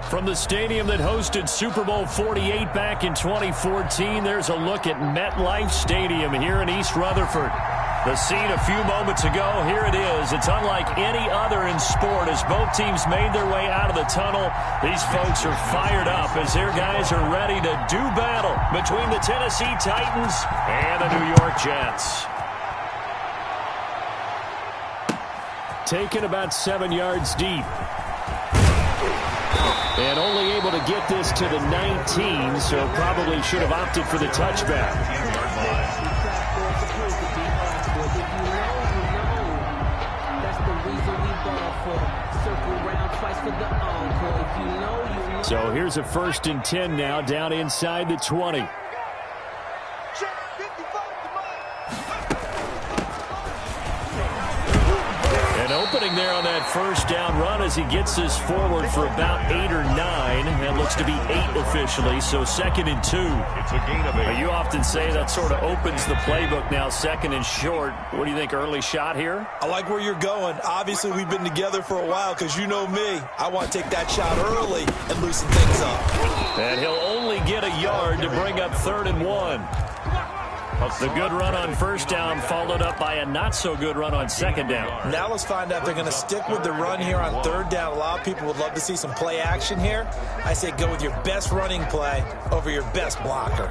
From the stadium that hosted Super Bowl 48 back in 2014, there's a look at MetLife Stadium here in East Rutherford. The scene a few moments ago, here it is. It's unlike any other in sport as both teams made their way out of the tunnel. These folks are fired up as their guys are ready to do battle between the Tennessee Titans and the New York Jets. Taken about 7 yards deep. And only able to get this to the 19, so probably should have opted for the touchback. So here's a 1st and 10 now, down inside the 20. An opening there on that 1st down run as he gets this forward for about 8 or 9. That looks to be 8 officially, so 2nd and 2. It's a gain of 8. You often say that sort of opens the playbook now, 2nd and short. What do you think, early shot here? I like where you're going. Obviously, we've been together for a while because you know me. I want to take that shot early and loosen things up. And he'll only get a yard to bring up 3rd and 1. The good run on 1st down followed up by a not-so-good run on 2nd down. Now let's find out if they're going to stick with the run here on 3rd down. A lot of people would love to see some play action here. I say go with your best running play over your best blocker.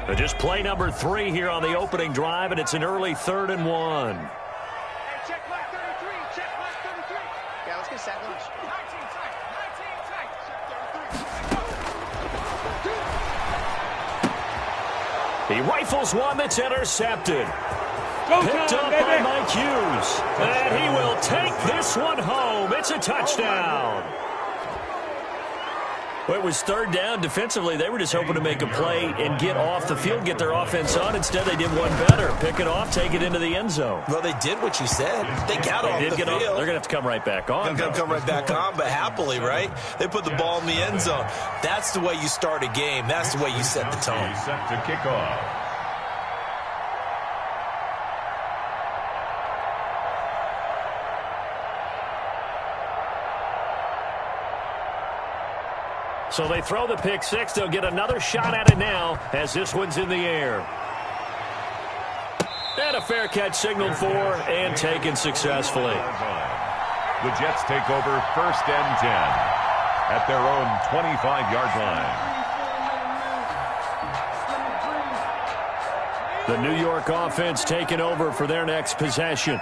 But just play number 3 here on the opening drive, and it's an early 3rd and 1. Hey, check mark 33. Check mark 33. Yeah, let's get set lunch. 19 tight. 19 tight. Check 33. He rifles one that's intercepted. Picked up by Mike Hughes. And he will take this one home. It's a touchdown. Well, it was 3rd down. Defensively, they were just hoping to make a play and get off the field, get their offense on. Instead, they did one better. Pick it off, take it into the end zone. Well, they did what you said. They got off the field. They're going to have to come right back on. They're going to come right back on, but happily, right? They put the ball in the end zone. That's the way you start a game. That's the way you set the tone. Set to kick off. So they throw the pick 6. They'll get another shot at it now as this one's in the air. And a fair catch signaled for and taken successfully. The Jets take over 1st and 10 at their own 25-yard line. The New York offense taking over for their next possession.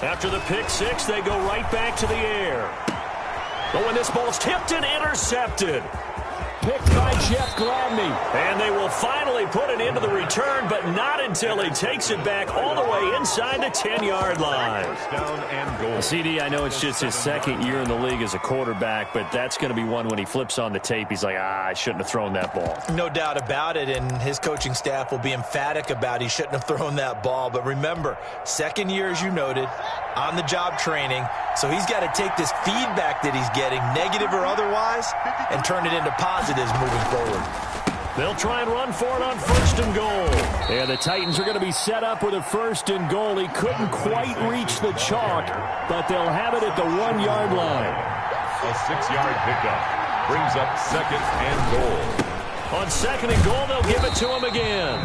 After the pick 6, they go right back to the air. But when this ball's tipped and intercepted. Picked by Jeff Gladney. And they will finally put it into the return, but not until he takes it back all the way inside the 10-yard line. First down and goal. CD, I know it's just his 2nd year in the league as a quarterback, but that's going to be one when he flips on the tape. He's like, I shouldn't have thrown that ball. No doubt about it, and his coaching staff will be emphatic about he shouldn't have thrown that ball. But remember, 2nd year, as you noted, on-the-job training, so he's got to take this feedback that he's getting, negative or otherwise, and turn it into positives moving forward. They'll try and run for it on 1st and goal. And the Titans are going to be set up with a 1st and goal. He couldn't quite reach the chalk, but they'll have it at the 1-yard line. A 6-yard pickup brings up 2nd and goal. On 2nd and goal, they'll give it to him again.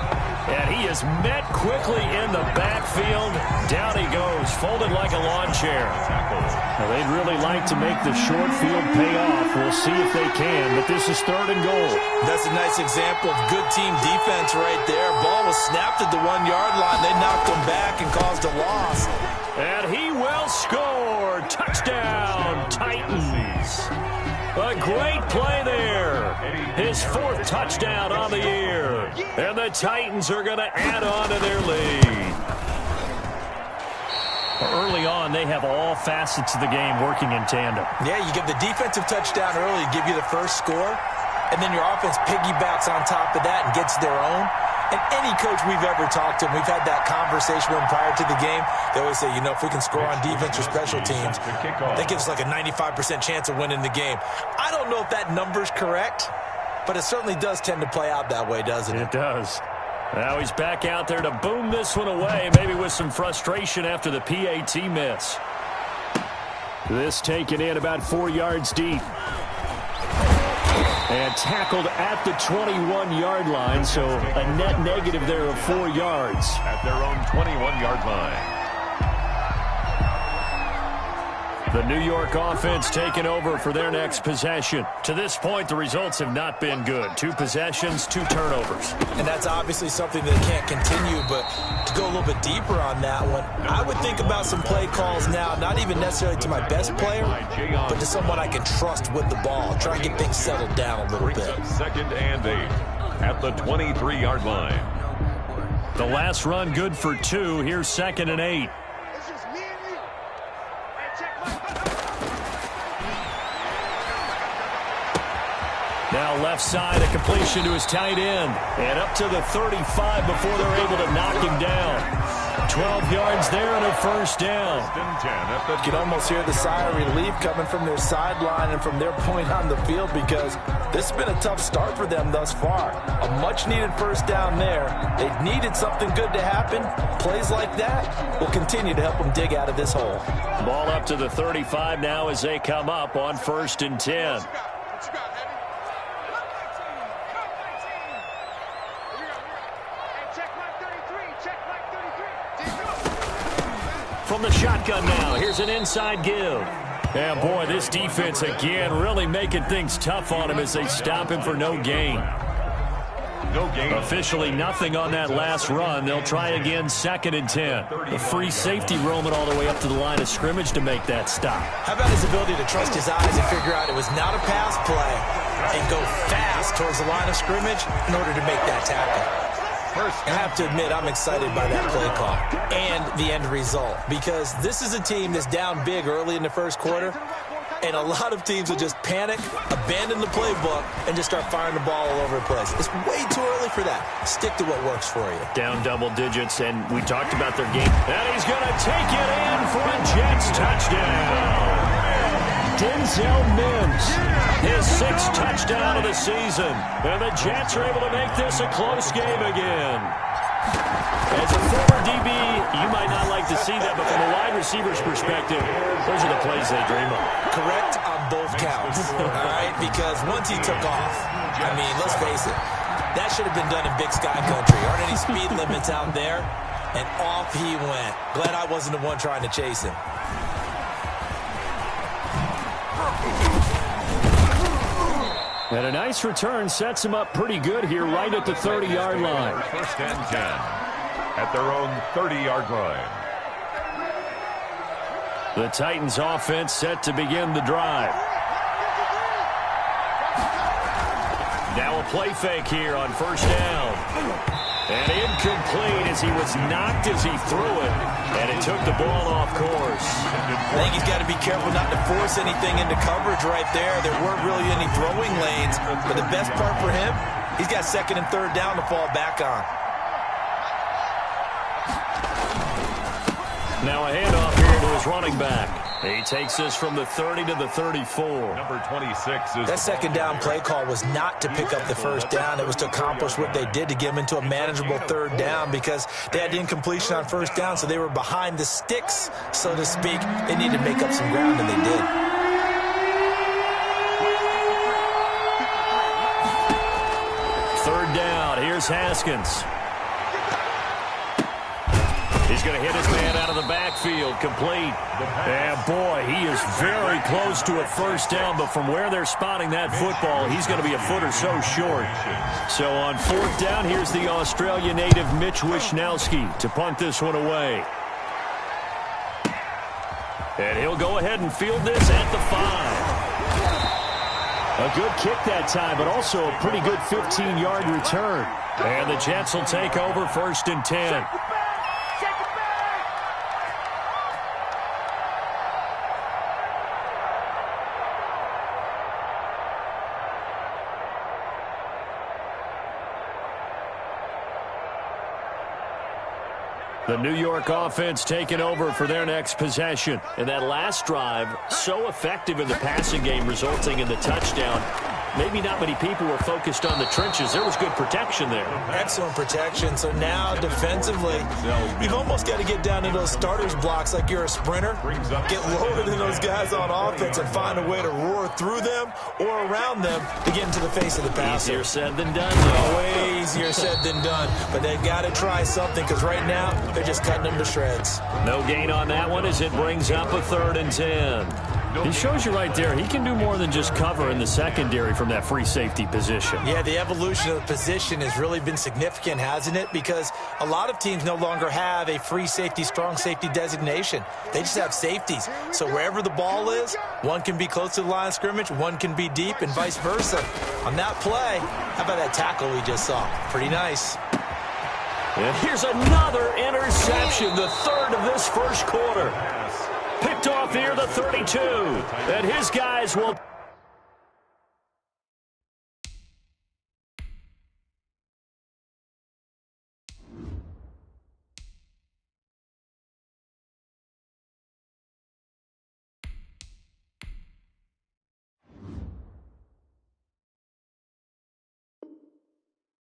And he is met quickly in the backfield. Down he goes, folded like a lawn chair. Now, they'd really like to make the short field pay off. We'll see if they can, but this is 3rd and goal. That's a nice example of good team defense right there. Ball was snapped at the 1-yard line. They knocked him back and caused a loss. And he will score. Touchdown, Titans. A great play there. His 4th touchdown on the year. And the Titans are going to add on to their lead. Early on, they have all facets of the game working in tandem. Yeah, you give the defensive touchdown early to give you the first score, and then your offense piggybacks on top of that and gets their own. And any coach we've ever talked to, we've had that conversation with them prior to the game. They always say, you know, if we can score on defense or special teams, that gives us like a 95% chance of winning the game. I don't know if that number's correct, but it certainly does tend to play out that way, doesn't it? It does. Now he's back out there to boom this one away, maybe with some frustration after the PAT miss. This taken in about 4 yards deep. And tackled at the 21-yard line, so a net negative there of 4 yards. At their own 21-yard line. The New York offense taking over for their next possession. To this point, the results have not been good. 2 possessions, 2 turnovers. And that's obviously something that can't continue, but to go a little bit deeper on that one, I would think about some play calls now, not even necessarily to my best player, but to someone I can trust with the ball. Try and get things settled down a little bit. 2nd and 8 at the 23-yard line. The last run good for 2. Here's 2nd and 8. Now left side, a completion to his tight end. And up to the 35 before they're able to knock him down. 12 yards there and a first down. You can almost hear the sigh of relief coming from their sideline and from their point on the field, because this has been a tough start for them thus far. A much-needed first down there. They needed something good to happen. Plays like that will continue to help them dig out of this hole. Ball up to the 35 now as they come up on 1st and 10. From the shotgun now, here's an inside give. And boy, this defense again really making things tough on him as they stop him for no gain. No gain. Officially nothing on that last run. They'll try again 2nd and 10. A free safety roaming all the way up to the line of scrimmage to make that stop. How about his ability to trust his eyes and figure out it was not a pass play and go fast towards the line of scrimmage in order to make that tackle. I have to admit, I'm excited by that play call and the end result, because this is a team that's down big early in the first quarter, and a lot of teams will just panic, abandon the playbook, and just start firing the ball all over the place. It's way too early for that. Stick to what works for you. Down double digits, and we talked about their game. And he's going to take it in for a Jets touchdown. Denzel Mims, his 6th touchdown of the season. And the Jets are able to make this a close game again. As a former DB, you might not like to see that, but from a wide receiver's perspective, those are the plays they dream of. Correct on both counts, all right? Because once he took off, I mean, let's face it, that should have been done in Big Sky Country. Aren't any speed limits out there? And off he went. Glad I wasn't the one trying to chase him. And a nice return sets him up pretty good here right at the 30-yard line. 1st and 10 at their own 30-yard line. The Titans offense set to begin the drive. Now a play fake here on 1st down. And incomplete as he was knocked as he threw it. And it took the ball off course. I think he's got to be careful not to force anything into coverage right there. There weren't really any throwing lanes. But the best part for him, he's got 2nd and 3rd down to fall back on. Now a handoff here to his running back. He takes this from the 30 to the 34. Number 26 is... That 2nd down play call was not to pick up the 1st down. It was to accomplish what they did, to get them into a manageable 3rd down, because they had the incompletion on 1st down, so they were behind the sticks, so to speak. They needed to make up some ground, and they did. Third down. Here's Haskins. He's going to hit his man out of the backfield, complete. And boy, he is very close to a 1st down, but from where they're spotting that football, he's going to be a foot or so short. So on 4th down, here's the Australia native Mitch Wishnowsky to punt this one away. And he'll go ahead and field this at the 5. A good kick that time, but also a pretty good 15-yard return. And the Jets will take over 1st and 10. The New York offense taking over for their next possession. And that last drive, so effective in the passing game, resulting in the touchdown. maybe not many people were focused on the trenches. There was good protection there. Excellent protection. So now defensively, you've almost got to get down to those starters blocks like you're a sprinter. Get lower than those guys on offense and find a way to roar through them or around them to get into the face of the passer. Easier said than done, though. Way easier said than done. But they've got to try something because right now they're just cutting them to shreds. No gain on that one as it brings up a 3rd and 10. He shows you right there, he can do more than just cover in the secondary from that free safety position. Yeah, the evolution of the position has really been significant, hasn't it? Because a lot of teams no longer have a free safety, strong safety designation. They just have safeties. So wherever the ball is, one can be close to the line of scrimmage, one can be deep, and vice versa. On that play, how about that tackle we just saw? Pretty nice. And here's another interception, the 3rd of this first quarter. Picked off near the 32. And his guys will...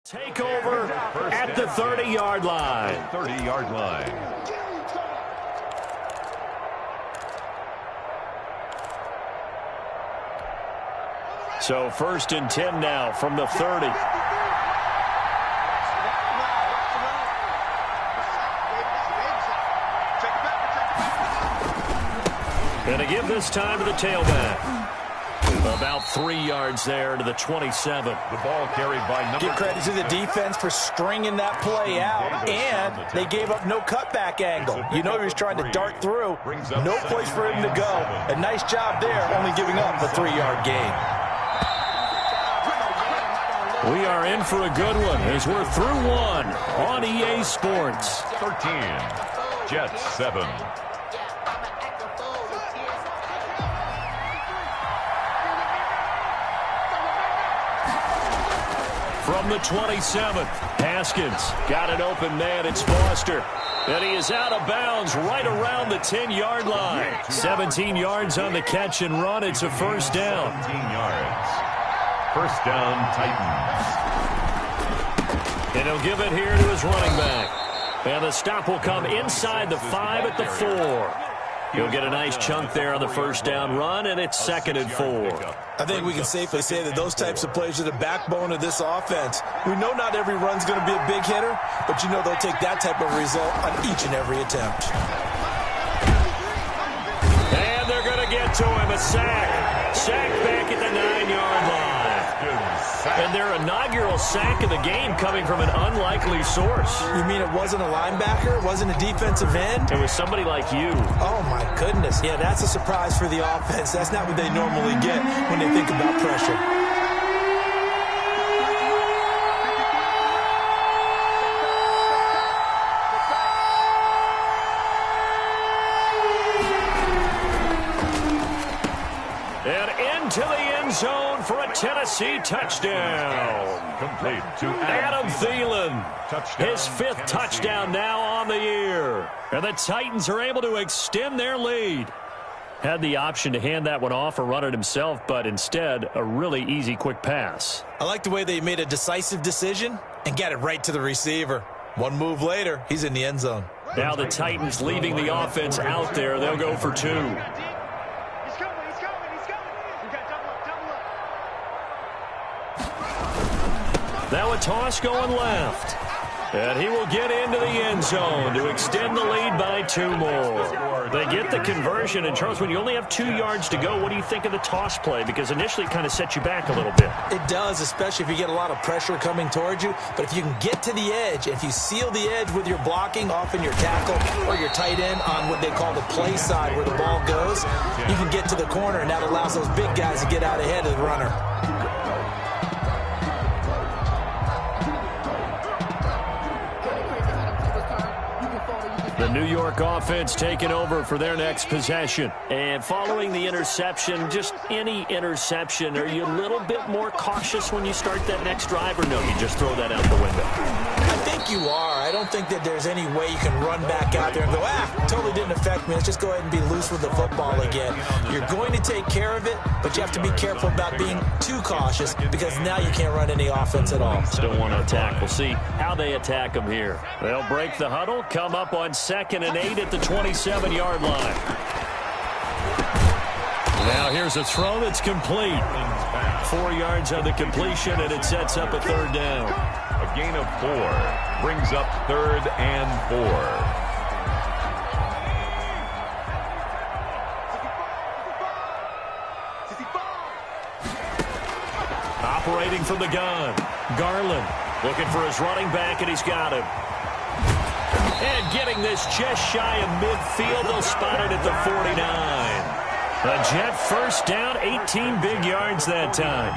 take over at the 30-yard line. 30-yard line. So 1st and 10 now from the 30. And to give this time to the tailback. About 3 yards there to the 27. The ball carried by number... Give credit to the defense for stringing that play out, and they gave up no cutback angle. You know he was trying to dart through. No place for him to go. A nice job there, only giving up a 3-yard gain. We are in for a good one as we're through one on EA Sports. 13, Jets 7. From the 27th, Haskins got an open man. It's Foster. And he is out of bounds right around the 10-yard line. 17 yards on the catch and run. It's a 1st down. 17 yards. 1st down, Titans. And he'll give it here to his running back. And the stop will come inside the 5 at the 4. He'll get a nice chunk there on the 1st down run, and it's 2nd and 4. I think we can safely say that those types of plays are the backbone of this offense. We know not every run's going to be a big hitter, but you know they'll take that type of result on each and every attempt. And they're going to get to him. A sack. Sack back at the 9-yard line. And their inaugural sack of the game coming from an unlikely source. You mean it wasn't a linebacker? It wasn't a defensive end? It was somebody like you. Oh, my goodness. Yeah, that's a surprise for the offense. That's not what they normally get when they think about pressure. And into the end zone for a Tennessee touchdown. Complete to Adam Thielen. Touchdown, His 5th Tennessee. touchdown now on the year. And the Titans are able to extend their lead. Had the option to hand that one off or run it himself, but instead, a really easy, quick pass. I like the way they made a decisive decision and got it right to the receiver. One move later, he's in the end zone. Now the Titans leaving the offense out there. They'll go for 2. He's coming. We got double up. Now a toss going left. And he will get into the end zone to extend the lead by 2 more. They get the conversion. And, Charles, when you only have 2 yards to go, what do you think of the toss play? Because initially it kind of sets you back a little bit. It does, especially if you get a lot of pressure coming towards you. But if you can get to the edge, if you seal the edge with your blocking, often your tackle or your tight end on what they call the play side where the ball goes, you can get to the corner, and that allows those big guys to get out ahead of the runner. The New York offense taking over for their next possession. And following the interception, just any interception, are you a little bit more cautious when you start that next drive, or no, you just throw that out the window? I think you are. I don't think that there's any way you can run back out there and go, totally didn't affect me. Let's just go ahead and be loose with the football again. You're going to take care of it, but you have to be careful about being too cautious because now you can't run any offense at all. Still want to attack. We'll see how they attack them here. They'll break the huddle, come up on 2nd and 8 at the 27-yard line. Now here's a throw that's complete. 4 yards on the completion, and it sets up a 3rd down. A gain of 4 brings up 3rd and 4. Operating from the gun, Garland looking for his running back, and he's got him. And getting this just shy of midfield, they'll spot it at the 49. A Jet first down, 18 big yards that time.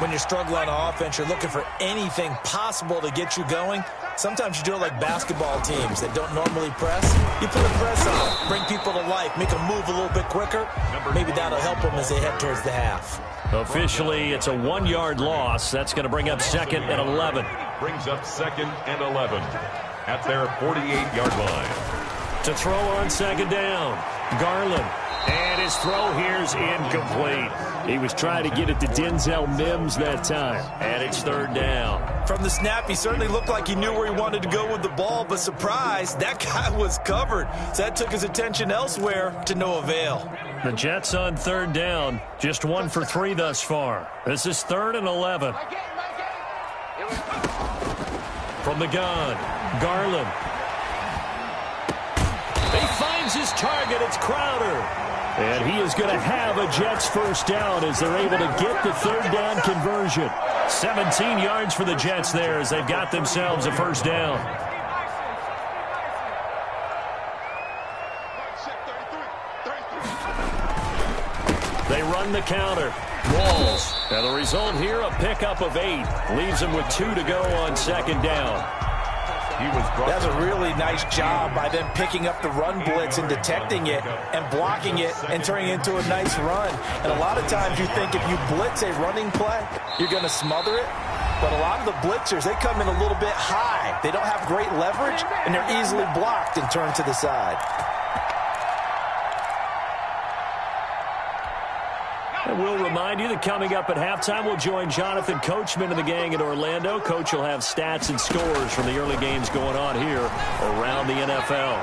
When you're struggling on offense, you're looking for anything possible to get you going. Sometimes you do it like basketball teams that don't normally press. You put a press on, bring people to life, make them move a little bit quicker. Maybe that'll help them as they head towards the half. Officially, it's a 1-yard loss. That's going to bring up 2nd and 11. Brings up 2nd and 11 at their 48-yard line. To throw on 2nd down, Garland. And his throw here's incomplete. He was trying to get it to Denzel Mims that time. And it's 3rd down. From the snap, he certainly looked like he knew where he wanted to go with the ball, but surprise, that guy was covered. So that took his attention elsewhere to no avail. The Jets on 3rd down, just 1 for 3 thus far. This is 3rd and 11. From the gun, Garland. He finds his target. It's Crowder. And he is going to have a Jets first down as they're able to get the 3rd down conversion. 17 yards for the Jets there as they've got themselves a first down. They run the counter. Walls. And the result here, a pickup of 8. Leaves them with 2 to go on 2nd down. That's a really nice job by them picking up the run blitz and detecting it and blocking it and turning it into a nice run. And a lot of times you think if you blitz a running play, you're going to smother it. But a lot of the blitzers, they come in a little bit high. They don't have great leverage, and they're easily blocked and turned to the side. And we'll remind you that coming up at halftime, we'll join Jonathan Coachman and the gang in Orlando. Coach will have stats and scores from the early games going on here around the NFL.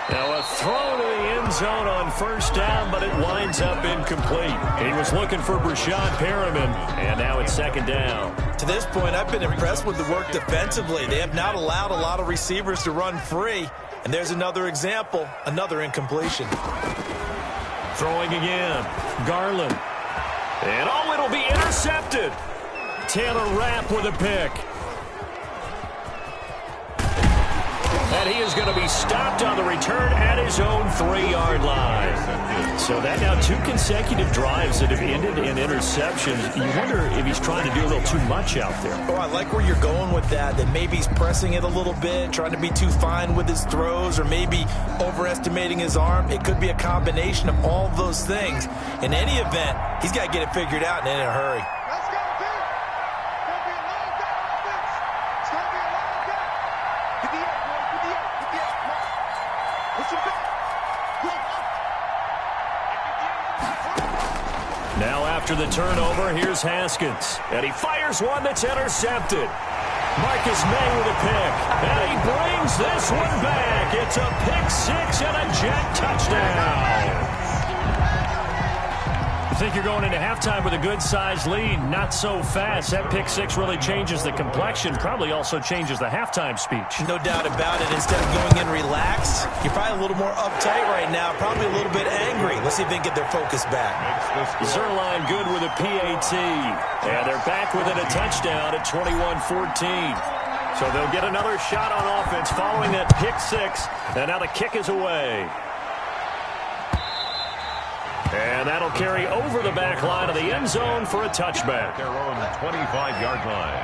Now a throw to the end zone on 1st down, but it winds up incomplete. He was looking for Brashad Perriman, and now it's 2nd down. To this point, I've been impressed with the work defensively. They have not allowed a lot of receivers to run free. And there's another example, another incompletion. Throwing again, Garland. And it'll be intercepted. Taylor Rapp with a pick. And he is going to be stopped on the return at his own 3-yard line. So that now 2 consecutive drives that have ended in interceptions. You wonder if he's trying to do a little too much out there. Oh, I like where you're going with that maybe he's pressing it a little bit, trying to be too fine with his throws, or maybe overestimating his arm. It could be a combination of all of those things. In any event, he's got to get it figured out and in a hurry. Let's go, dude. It's going to be a long day offense. It's going to be a long day. Get the air, boy. Get the air. Get the air. Come on. Listen back. Go. Now after the turnover, here's Haskins. And he fires one that's intercepted. Marcus May with a pick. And he brings this one back. It's a pick-6 and a Jet touchdown. I think you're going into halftime with a good-sized lead. Not so fast. That pick-6 really changes the complexion. Probably also changes the halftime speech. No doubt about it. Instead of going in relaxed, you're probably a little more uptight right now. Probably a little bit angry. Let's see if they can get their focus back. Zuerlein good with a PAT. And they're back within a touchdown at 21-14. So they'll get another shot on offense following that pick-6. And now the kick is away. And that'll carry over the back line of the end zone for a touchback. Their own 25-yard line.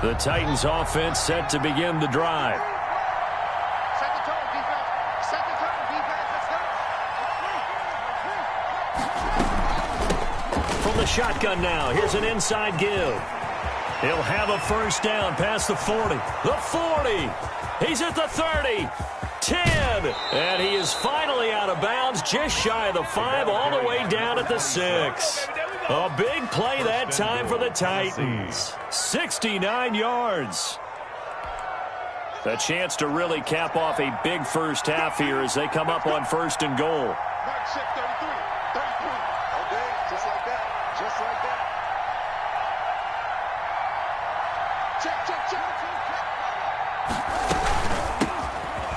The Titans offense set to begin the drive. Set the tone, defense. Set the tone, defense. the shotgun now. Here's an inside give. He'll have a first down past the 40. The 40. He's at the 30. 10. And he is finally out of bounds, just shy of the 5, all the way down at the 6. A big play that time for the Titans. 69 yards. A chance to really cap off a big first half here as they come up on 1st and goal. Mark check 33. 33. Okay, just like that. Just like that. Check.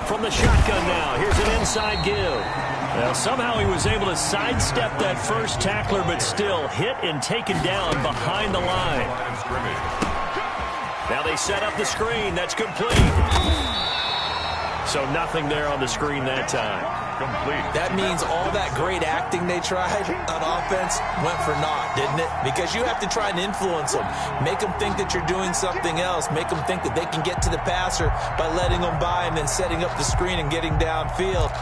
From the shotgun now, here's an inside give. Well, somehow he was able to sidestep that first tackler, but still hit and taken down behind the line. Now they set up the screen. That's complete. So nothing there on the screen that time. Complete. That means all that great acting they tried on offense went for naught, didn't it? Because you have to try and influence them. Make them think that you're doing something else. Make them think that they can get to the passer by letting them by and then setting up the screen and getting downfield.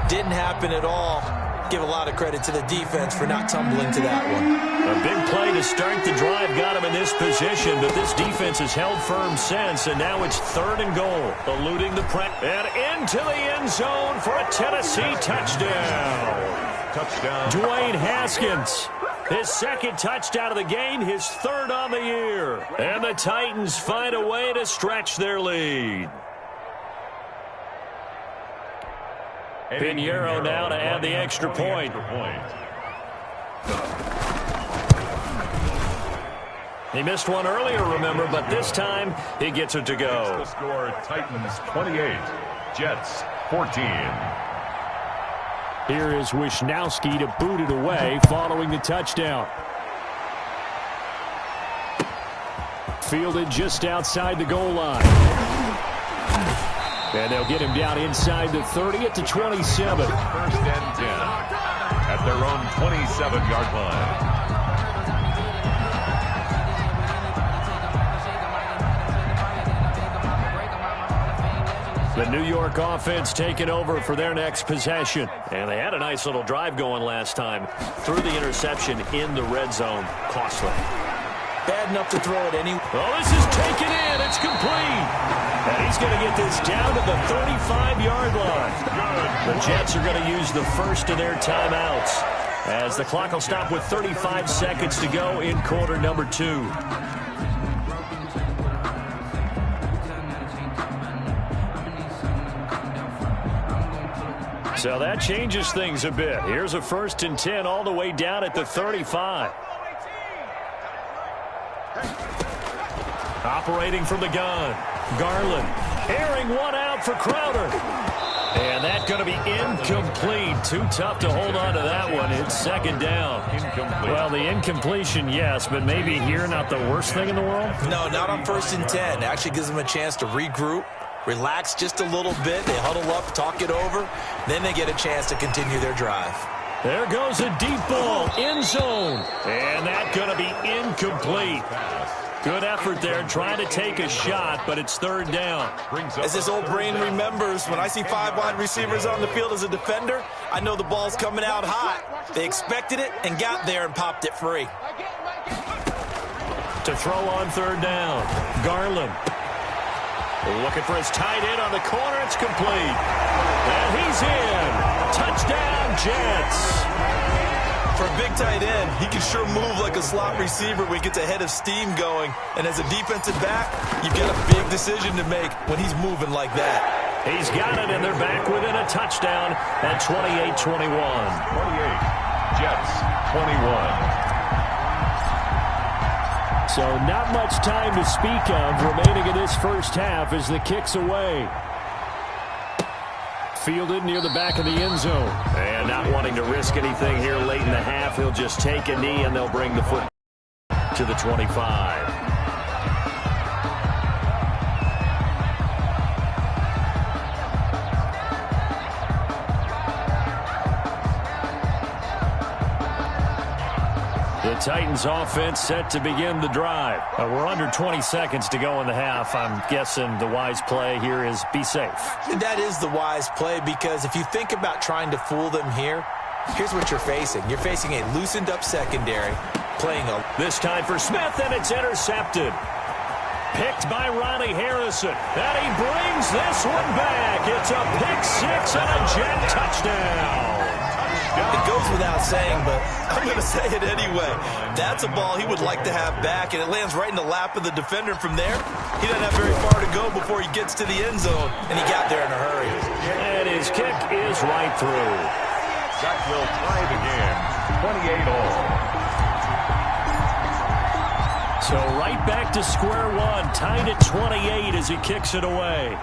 Didn't happen at all. Give a lot of credit to the defense for not tumbling to that one. A big play to start the drive got him in this position, but this defense has held firm since, and now it's 3rd and goal. Eluding the press and into the end zone for a Tennessee touchdown. Touchdown. Dwayne Haskins. His 2nd touchdown of the game, his 3rd on the year. And the Titans find a way to stretch their lead. Pinheiro now to add the extra point. He missed one earlier, remember, but this time he gets it to go. The score, Titans 28, Jets 14. Here is Wisnowski to boot it away following the touchdown. Fielded just outside the goal line. And they'll get him down inside the 30 at the 27. 1st and 10 at their own 27-yard line. The New York offense taking over for their next possession. And they had a nice little drive going last time. Threw the interception in the red zone. Costly. Bad enough to throw it anyway. Oh, this is taken in. It's complete. And he's going to get this down to the 35-yard line. The Jets are going to use the first of their timeouts as the clock will stop with 35 seconds to go in quarter number 2. So that changes things a bit. Here's a 1st and 10 all the way down at the 35. Operating from the gun. Garland airing one out for Crowder. And that's going to be incomplete. Too tough to hold on to that one. It's 2nd down. Incomplete. Well, the incompletion, yes, but maybe here not the worst thing in the world? No, not on 1st and 10. It actually gives them a chance to regroup, relax just a little bit. They huddle up, talk it over. Then they get a chance to continue their drive. There goes a deep ball, end zone. And that's going to be incomplete. Good effort there, trying to take a shot, but it's 3rd down. As this old brain remembers, when I see 5 wide receivers on the field as a defender, I know the ball's coming out hot. They expected it and got there and popped it free. To throw on 3rd down, Garland. Looking for his tight end on the corner. It's complete. And he's in. Touchdown, Jets. For a big tight end, he can sure move like a slot receiver when he gets a head of steam going. And as a defensive back, you've got a big decision to make when he's moving like that. He's got it, and they're back within a touchdown at 28-21. 28, Jets 21. So not much time to speak of remaining in this first half as the kick's away. Fielded near the back of the end zone. And not wanting to risk anything here late in the half, he'll just take a knee and they'll bring the foot to the 25. The Titans offense set to begin the drive. We're under 20 seconds to go in the half. I'm guessing the wise play here is be safe. That is the wise play, because if you think about trying to fool them here, here's what you're facing. You're facing a loosened up secondary. playing a... This time for Smith, and it's intercepted. Picked by Ronnie Harrison. And he brings this one back. It's a pick six and a Jet touchdown. It goes without saying, but I'm going to say it anyway. That's a ball he would like to have back, and it lands right in the lap of the defender. From there, he doesn't have very far to go before he gets to the end zone, and he got there in a hurry. And his kick is right through. That will tie the game, 28-all. So right back to square one, tied at 28 as he kicks it away.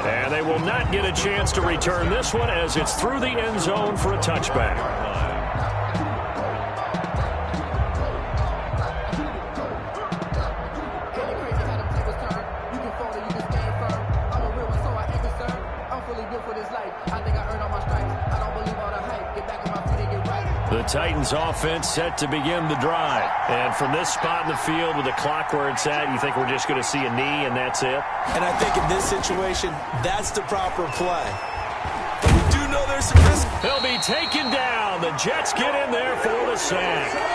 And they will not get a chance to return this one as it's through the end zone for a touchback. The Titans offense set to begin the drive. And from this spot in the field with the clock where it's at, you think we're just going to see a knee and that's it? And I think in this situation, that's the proper play. But we do know there's some risk. He'll be taken down. The Jets get in there for the sack.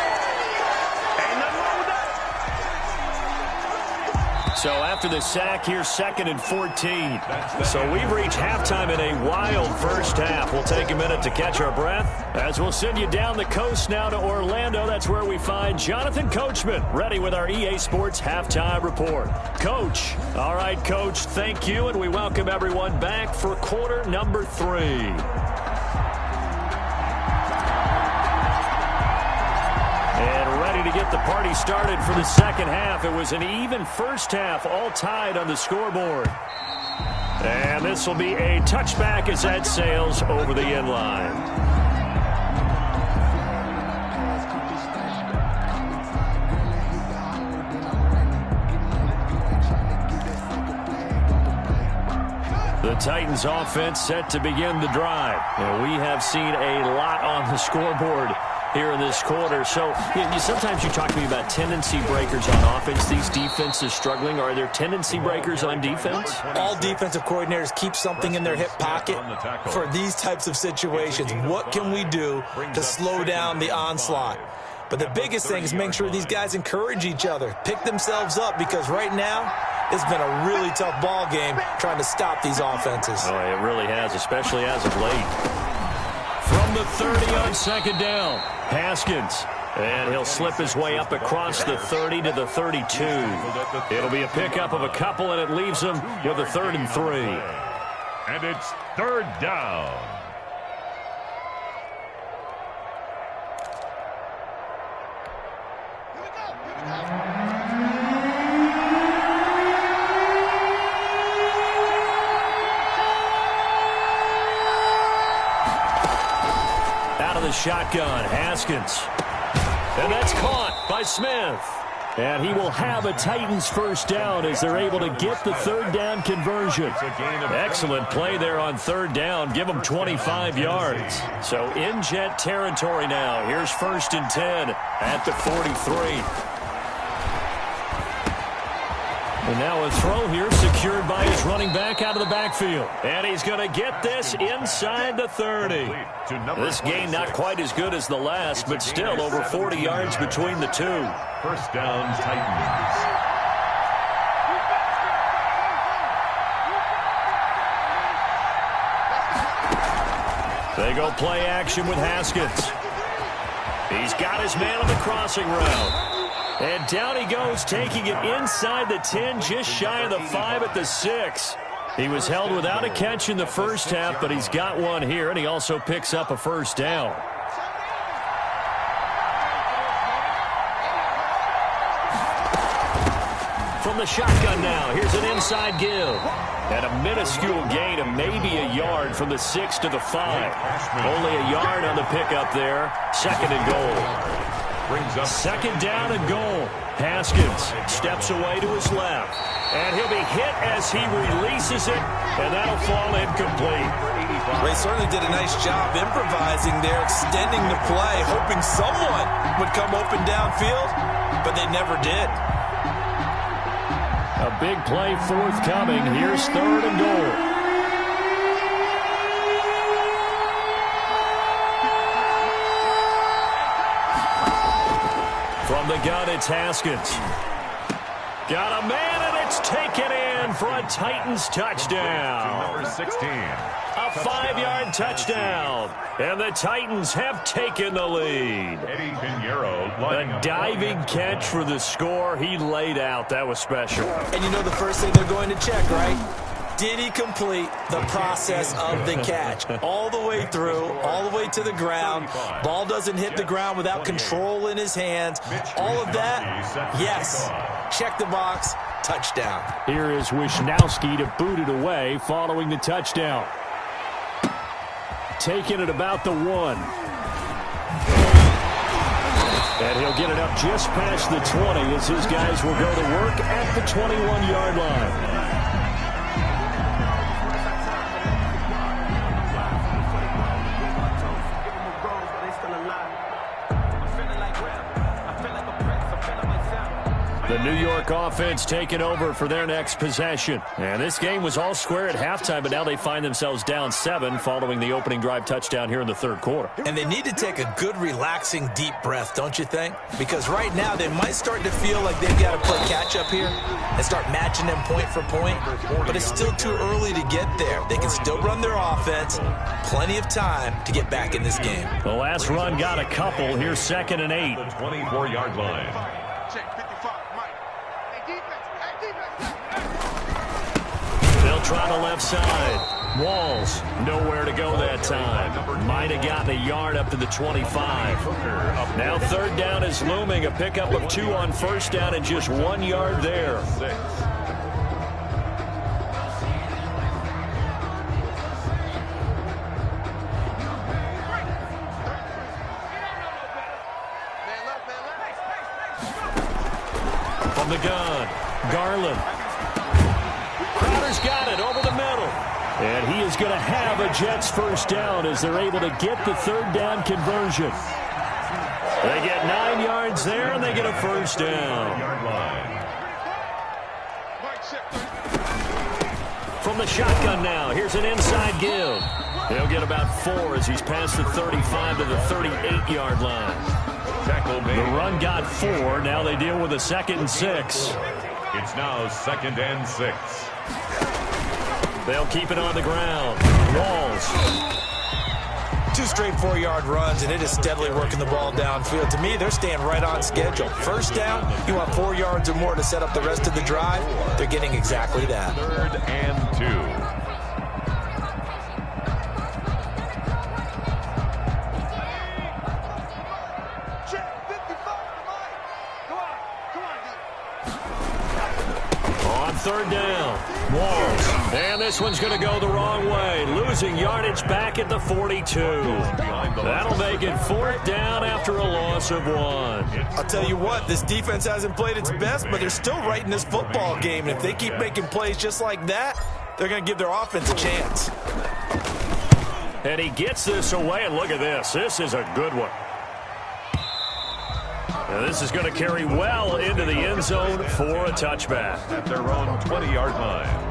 So after the sack, here's 2nd and 14. So we've reached halftime in a wild first half. We'll take a minute to catch our breath as we'll send you down the coast now to Orlando. That's where we find Jonathan Coachman ready with our EA Sports Halftime Report. Coach. All right, Coach, thank you, and we welcome everyone back for quarter number 3. To get the party started for the second half. It was an even first half, all tied on the scoreboard. And this will be a touchback as that sails over the end line. The Titans offense set to begin the drive. And we have seen a lot on the scoreboard here in this quarter. So sometimes you talk to me about tendency breakers on offense. These defenses struggling. Are there tendency breakers on defense? All defensive coordinators keep something in their hip pocket for these types of situations. What can we do to slow down the onslaught? But the biggest thing is make sure these guys encourage each other, pick themselves up, because right now it's been a really tough ball game trying to stop these offenses. Oh, it really has, especially as of late. From the 30 on second down, Haskins. And he'll slip his way up across the 30 to the 32. It'll be a pickup of a couple, and it leaves him with a 3rd and 3. And it's 3rd down. Shotgun, Haskins. And that's caught by Smith. And he will have a Titans first down as they're able to get the 3rd down conversion. Excellent play there on 3rd down. Give them 25 yards. So in Jet territory now. Here's 1st and 10 at the 43. And now a throw here secured by his running back out of the backfield. And he's going to get this inside the 30. This game not quite as good as the last, but still over 40 yards between the two. First down, Titans. They go play action with Haskins. He's got his man on the crossing route. And down he goes, taking it inside the 10, just shy of the 5 at the 6. He was held without a catch in the first half, but he's got one here, and he also picks up a first down. From the shotgun now, here's an inside give. And a minuscule gain of maybe a yard from the 6 to the 5. Only a yard on the pickup there. 2nd and goal. Brings up 2nd down and goal. Haskins steps away to his left. And he'll be hit as he releases it, and that'll fall incomplete. They certainly did a nice job improvising there, extending the play, hoping someone would come open downfield, but they never did. A big play forthcoming. Here's 3rd and goal. It's Haskins. Got a man, and it's taken in for a Titans touchdown. Number 16. A 5-yard touchdown. And the Titans have taken the lead. Eddie Pinheiro lining A up. diving catch for the score. He laid out. That was special. And you know the first thing they're going to check, right? Did he complete the process of the catch? All the way through, all the way to the ground. Ball doesn't hit the ground without control in his hands. All of that, yes. Check the box, touchdown. Here is Wishnowski to boot it away following the touchdown. Taking it about the 1. And he'll get it up just past the 20 as his guys will go to work at the 21-yard line. The New York offense taking over for their next possession. And this game was all square at halftime, but now they find themselves down 7 following the opening drive touchdown here in the third quarter. And they need to take a good, relaxing, deep breath, don't you think? Because right now they might start to feel like they've got to play catch-up here and start matching them point for point. But it's still too early to get there. They can still run their offense. Plenty of time to get back in this game. The last run got a couple. Here's 2nd and 8. The 24-yard line. Check 55, Mike. Hey, defense. They'll try the left side. Walls, nowhere to go that time. Might have gotten a yard up to the 25. Now 3rd down is looming. A pickup of 2 on 1st down and just 1 yard there. 6. From the gun, Garland. Crowder's got it over the middle. And he is going to have a Jets 1st down as they're able to get the 3rd down conversion. They get 9 yards there, and they get a 1st down. Yard line. From the shotgun now, here's an inside give. He'll get about 4 as he's past the 35 to the 38-yard line. Tackle made. The run got 4. Now they deal with a 2nd and 6. It's now 2nd and 6. They'll keep it on the ground. Walls. 2 straight 4-yard runs, and it is steadily working the ball downfield. To me, they're staying right on schedule. 1st down, you want 4 yards or more to set up the rest of the drive. They're getting exactly that. 3rd and 2. Check 55, Mike. Come on, On 3rd down, Walls. And this one's going to go the wrong way. Losing yardage back at the 42. That'll make it 4th down after a loss of 1. I'll tell you what, this defense hasn't played its best, but they're still right in this football game. And if they keep making plays just like that, they're going to give their offense a chance. And he gets this away, and look at this. This is a good one. And this is going to carry well into the end zone for a touchback. At their own 20-yard line.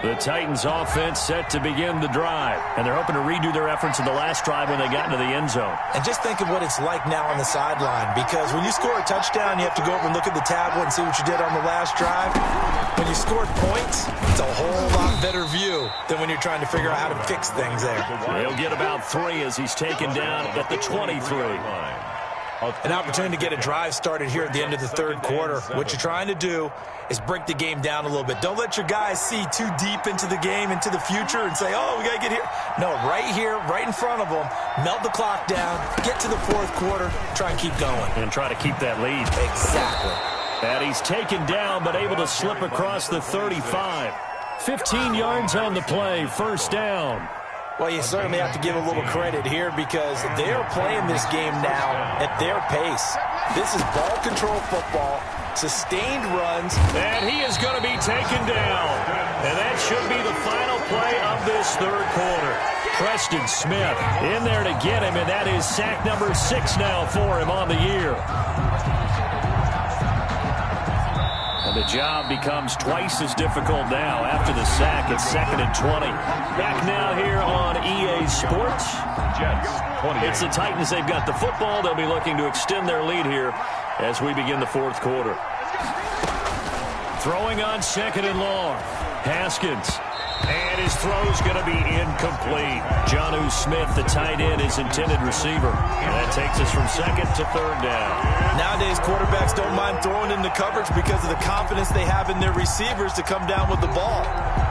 The Titans offense set to begin the drive, and they're hoping to redo their efforts in the last drive when they got into the end zone. And just think of what it's like now on the sideline, because when you score a touchdown, you have to go over and look at the tablet and see what you did on the last drive. When you scored points, it's a whole lot better view than when you're trying to figure out how to fix things there. He'll get about 3 as he's taken down at the 23. An opportunity to get a drive started here at the end of the 3rd quarter. What you're trying to do is break the game down a little bit. Don't let your guys see too deep into the game, into the future, and say, oh, we got to get here. No, right here, right in front of them, melt the clock down, get to the 4th quarter, try and keep going. And try to keep that lead. Exactly. And he's taken down, but able to slip across the 35. 15 yards on the play, 1st down. Well, you certainly have to give a little credit here because they are playing this game now at their pace. This is ball control football, sustained runs. And he is going to be taken down. And that should be the final play of this 3rd quarter. Preston Smith in there to get him, and that is sack number 6 now for him on the year. And And the job becomes twice as difficult now after the sack. It's 2nd and 20. Back now here on EA Sports. Jets, 28. It's the Titans. They've got the football. They'll be looking to extend their lead here as we begin the fourth quarter. Throwing on 2nd and long. Haskins. And his throw's going to be incomplete. Jonnu Smith, the tight end, his intended receiver. And that takes us from 2nd to 3rd down. Nowadays, quarterbacks don't mind throwing into coverage because of the confidence they have in their receivers to come down with the ball.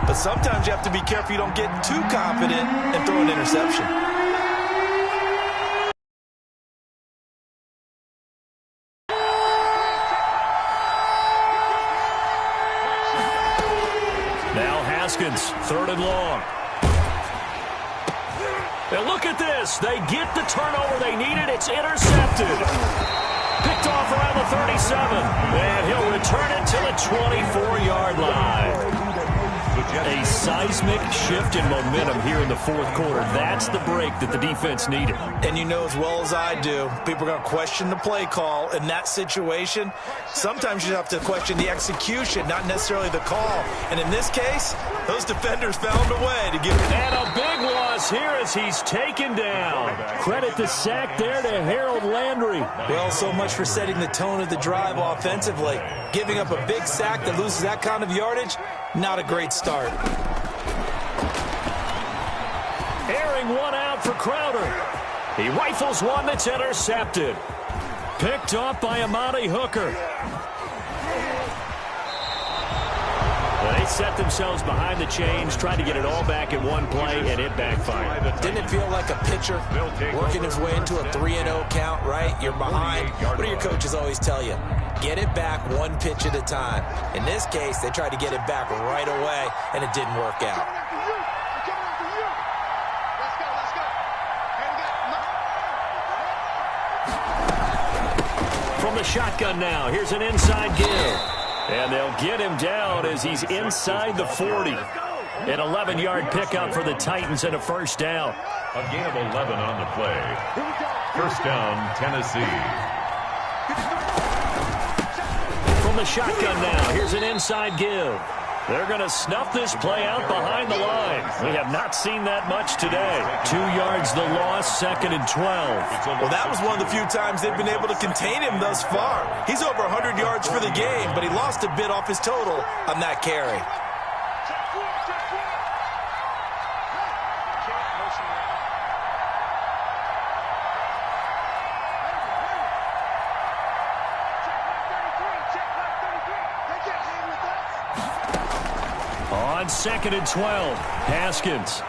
But sometimes you have to be careful you don't get too confident and throw an interception. Haskins, 3rd and long. And look at this. They get the turnover they needed. It's intercepted. Picked off around the 37. And he'll return it to the 24-yard line. A seismic shift in momentum here in the fourth quarter. That's the break that the defense needed. And you know as well as I do, people are going to question the play call in that situation. Sometimes you have to question the execution, not necessarily the call. And in this case, those defenders found a way to get it. And a big loss here as he's taken down. Credit the sack there to Harold Landry. Well, so much for setting the tone of the drive offensively. Giving up a big sack that loses that kind of yardage, not a great start. Airing one out for Crowder. He rifles one that's intercepted. Picked off by Amani Hooker. Well, they set themselves behind the chains, trying to get it all back in one play, and it backfired. Didn't it feel like a pitcher working his way into a 3-0 count, right? You're behind. What do your coaches always tell you? Get it back one pitch at a time. In this case, they tried to get it back right away, and it didn't work out. From the shotgun now, here's an inside give. And they'll get him down as he's inside the 40. An 11-yard pickup for the Titans and a first down. A gain of 11 on the play. First down, Tennessee. From the shotgun now, here's an inside give. They're going to snuff this play out behind the line. We have not seen that much today. 2 yards the loss, 2nd and 12. Well, that was one of the few times they've been able to contain him thus far. He's over 100 yards for the game, but he lost a bit off his total on that carry. On 2nd and 12, Haskins.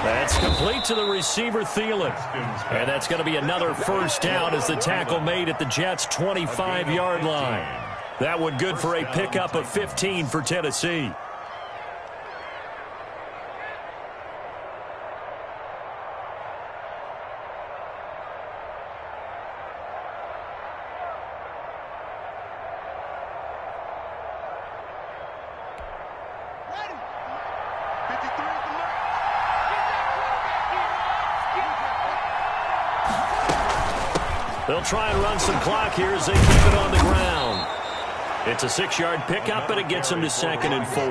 That's complete to the receiver, Thielen. And that's going to be another first down as the tackle made at the Jets' 25-yard line. That one good for a pickup of 15 for Tennessee. They'll try and run some clock here as they keep it on the ground. It's a 6-yard pickup, but it gets them to 2nd and 4.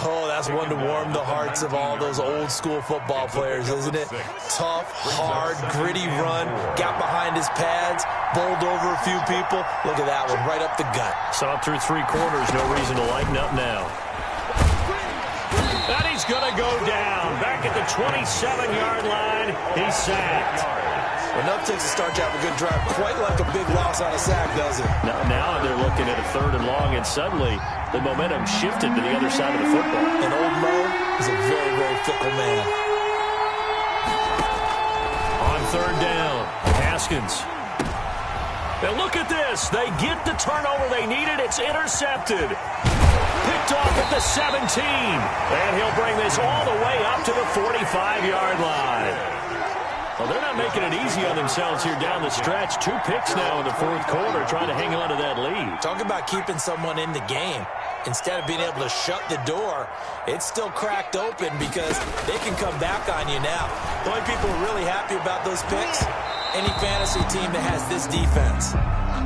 Oh, that's one to warm the hearts of all those old-school football players, isn't it? Tough, hard, gritty run, got behind his pads, bowled over a few people. Look at that one, right up the gut. Saw it through 3 quarters, no reason to lighten up now. And he's going to go down. Back at the 27-yard line, he's sacked. Enough takes to start you have a good drive. Quite like a big loss on a sack, does it? Now they're looking at a 3rd and long, and suddenly the momentum shifted to the other side of the football. And old Mo is a very, very fickle man. On 3rd down, Haskins. And look at this. They get the turnover they needed. It's intercepted. Picked off at the 17. And he'll bring this all the way up to the 45-yard line. Well, they're not making it easy on themselves here down the stretch. 2 picks now in the fourth quarter, trying to hang on to that lead. Talk about keeping someone in the game. Instead of being able to shut the door, it's still cracked open because they can come back on you now. The only people who are really happy about those picks, any fantasy team that has this defense.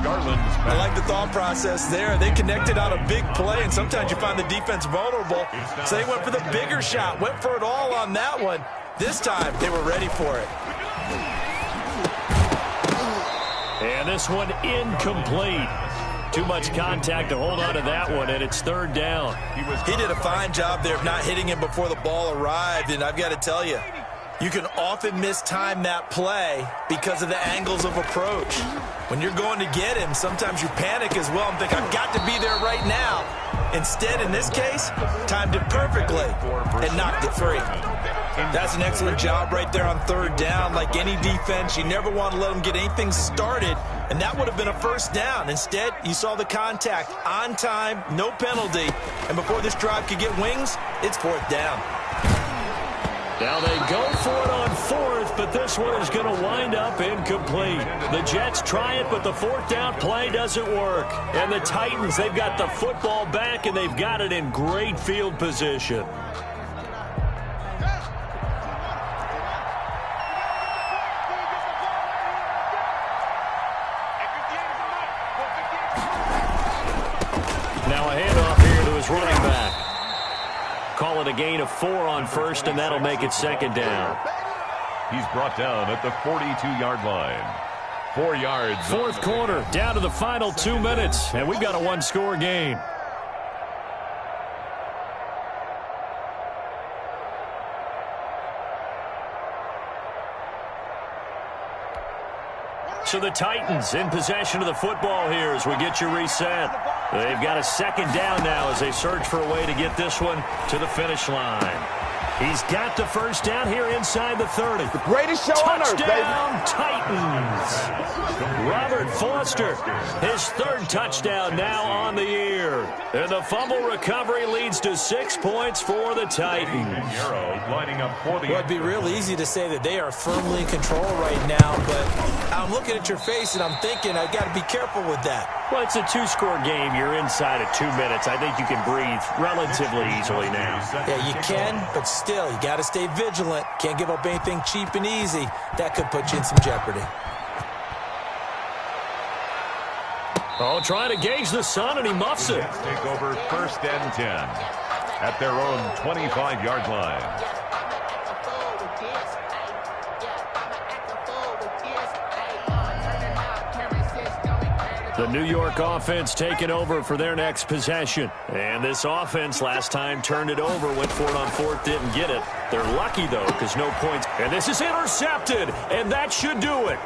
Garland's back. I like the thought process there. They connected on a big play, and sometimes you find the defense vulnerable. So they went for the bigger shot, went for it all on that one. This time, they were ready for it. And this one incomplete. Too much contact to hold on to that one, and it's third down. He did a fine job there of not hitting him before the ball arrived, and I've got to tell you, you can often mistime that play because of the angles of approach. When you're going to get him, sometimes you panic as well and think, I've got to be there right now. Instead, in this case, timed it perfectly and knocked it free. That's an excellent job right there on third down. Like any defense, you never want to let them get anything started, and that would have been a first down. Instead, you saw the contact on time, no penalty, and before this drive could get wings, it's fourth down. Now they go for it on fourth, but this one is going to wind up incomplete. The Jets try it, but the fourth down play doesn't work. And the Titans, they've got the football back, and they've got it in great field position. Now a handoff here to his running back. Call it a gain of 4 on first, and that'll make it second down. He's brought down at the 42-yard line. 4 yards. Fourth quarter, down to the final 2 minutes, and we've got a one-score game. So the Titans in possession of the football here as we get you reset. They've got a second down now as they search for a way to get this one to the finish line. He's got the first down here inside the 30. The greatest show on earth, baby. Touchdown, Titans. Robert Foster, his third touchdown now on the year. And the fumble recovery leads to 6 points for the Titans. Lining up for the Well, it'd be real easy to say that they are firmly in control right now, but I'm looking at your face and I'm thinking I've got to be careful with that. Well, it's a 2-score game. You're inside of 2 minutes. I think you can breathe relatively easily now. Yeah, you can, but still, you got to stay vigilant. Can't give up anything cheap and easy. That could put you in some jeopardy. Oh, trying to gauge the sun, and he muffs it. take over first and 10 at their own 25-yard line. The New York offense taking over for their next possession. And this offense last time turned it over, went for it on fourth, didn't get it. They're lucky, though, because no points. And this is intercepted, and that should do it.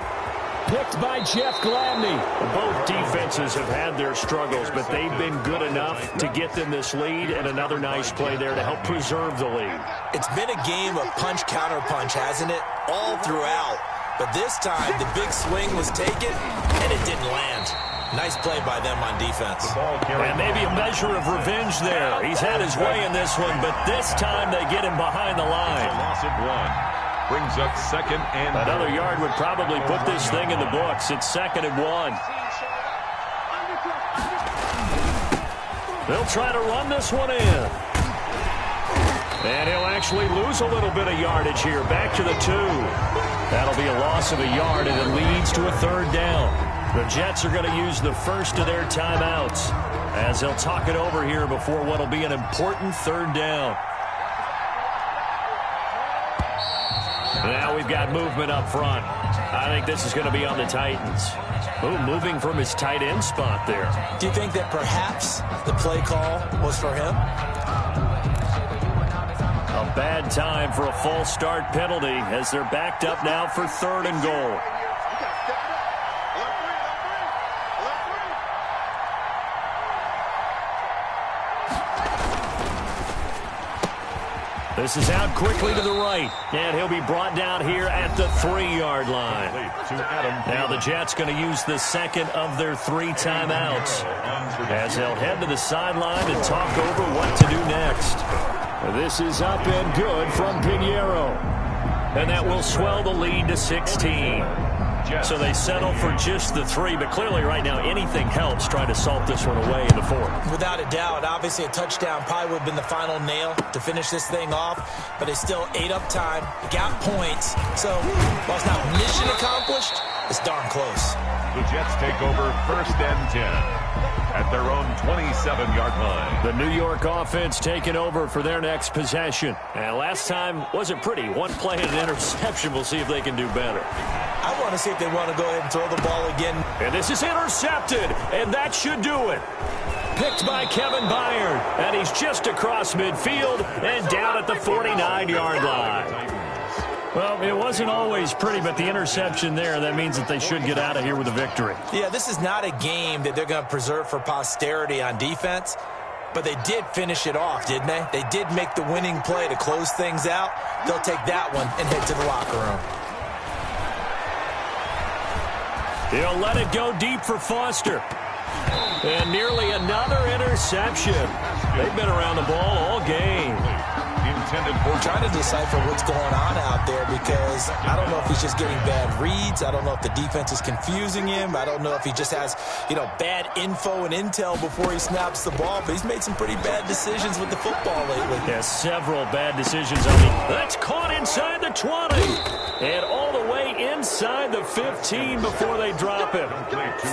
Picked by Jeff Gladney. Both defenses have had their struggles, but they've been good enough to get them this lead, and another nice play there to help preserve the lead. It's been a game of punch-counter-punch, hasn't it? All throughout. But this time, the big swing was taken, and it didn't land. Nice play by them on defense. And maybe a measure of revenge there. He's had his way in this one, but this time they get him behind the line. Loss of 1. Brings up second and another yard would probably put this thing in the books. It's 2nd and 1. They'll try to run this one in. And he'll actually lose a little bit of yardage here. Back to the 2. That'll be a loss of a yard, and it leads to a third down. The Jets are going to use the first of their timeouts as they'll talk it over here before what will be an important third down. Now we've got movement up front. I think this is going to be on the Titans. Ooh, moving from his tight end spot there. Do you think that perhaps the play call was for him? A bad time for a false start penalty as they're backed up now for 3rd and goal. This is out quickly to the right, and he'll be brought down here at the 3-yard line. Now the Jets going to use the second of their 3 timeouts as they'll head to the sideline and talk over what to do next. This is up and good from Pinheiro, and that will swell the lead to 16. Jets. So they settle for just the 3, but clearly right now anything helps trying to salt this one away in the 4th. Without a doubt, obviously a touchdown probably would have been the final nail to finish this thing off, but they still ate up time, got points. So while it's not mission accomplished, it's darn close. The Jets take over 1st and 10 at their own 27-yard line. The New York offense taking over for their next possession. And last time wasn't pretty. One play and an interception. We'll see if they can do better. I want to see if they want to go ahead and throw the ball again. And this is intercepted, and that should do it. Picked by Kevin Byard, and he's just across midfield and down at the 49-yard line. Well, it wasn't always pretty, but the interception there, that means that they should get out of here with a victory. Yeah, this is not a game that they're going to preserve for posterity on defense, but they did finish it off, didn't they? They did make the winning play to close things out. They'll take that one and head to the locker room. He'll let it go deep for Foster. And nearly another interception. They've been around the ball all game. We're trying to decipher what's going on out there because I don't know if he's just getting bad reads. I don't know if the defense is confusing him. I don't know if he just has, bad info and intel before he snaps the ball. But he's made some pretty bad decisions with the football lately. Yeah, several bad decisions on That's caught inside the 20. And all the way inside the 15 before they drop him.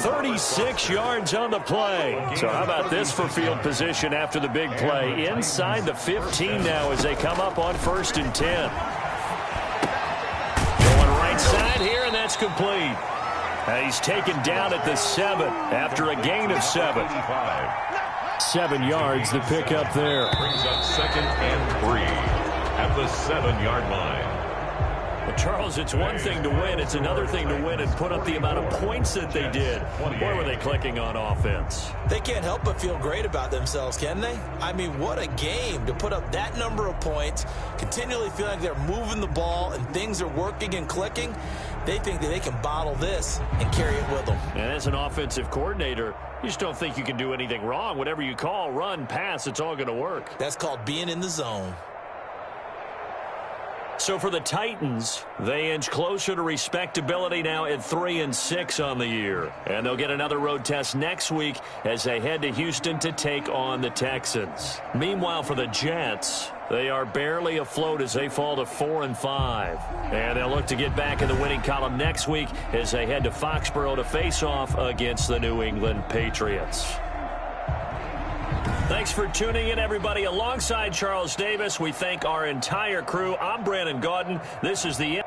36 yards on the play. So how about this for field position after the big play? Inside the 15 now as they come up on 1st and 10. Going right side here, and that's complete. He's taken down at the 7 after a gain of 7. 7 yards, the pick up there. Brings up 2nd and 3 at the 7-yard line. Well, Charles, it's one thing to win. It's another thing to win and put up the amount of points that they did. Boy, were they clicking on offense. They can't help but feel great about themselves, can they? I mean, what a game to put up that number of points, continually feel like they're moving the ball and things are working and clicking. They think that they can bottle this and carry it with them. And as an offensive coordinator, you just don't think you can do anything wrong. Whatever you call, run, pass, it's all going to work. That's called being in the zone. So for the Titans, they inch closer to respectability now at 3-6 on the year. And they'll get another road test next week as they head to Houston to take on the Texans. Meanwhile, for the Jets, they are barely afloat as they fall to 4-5. And they'll look to get back in the winning column next week as they head to Foxborough to face off against the New England Patriots. Thanks for tuning in, everybody. Alongside Charles Davis, we thank our entire crew. I'm Brandon Gaudin. This is the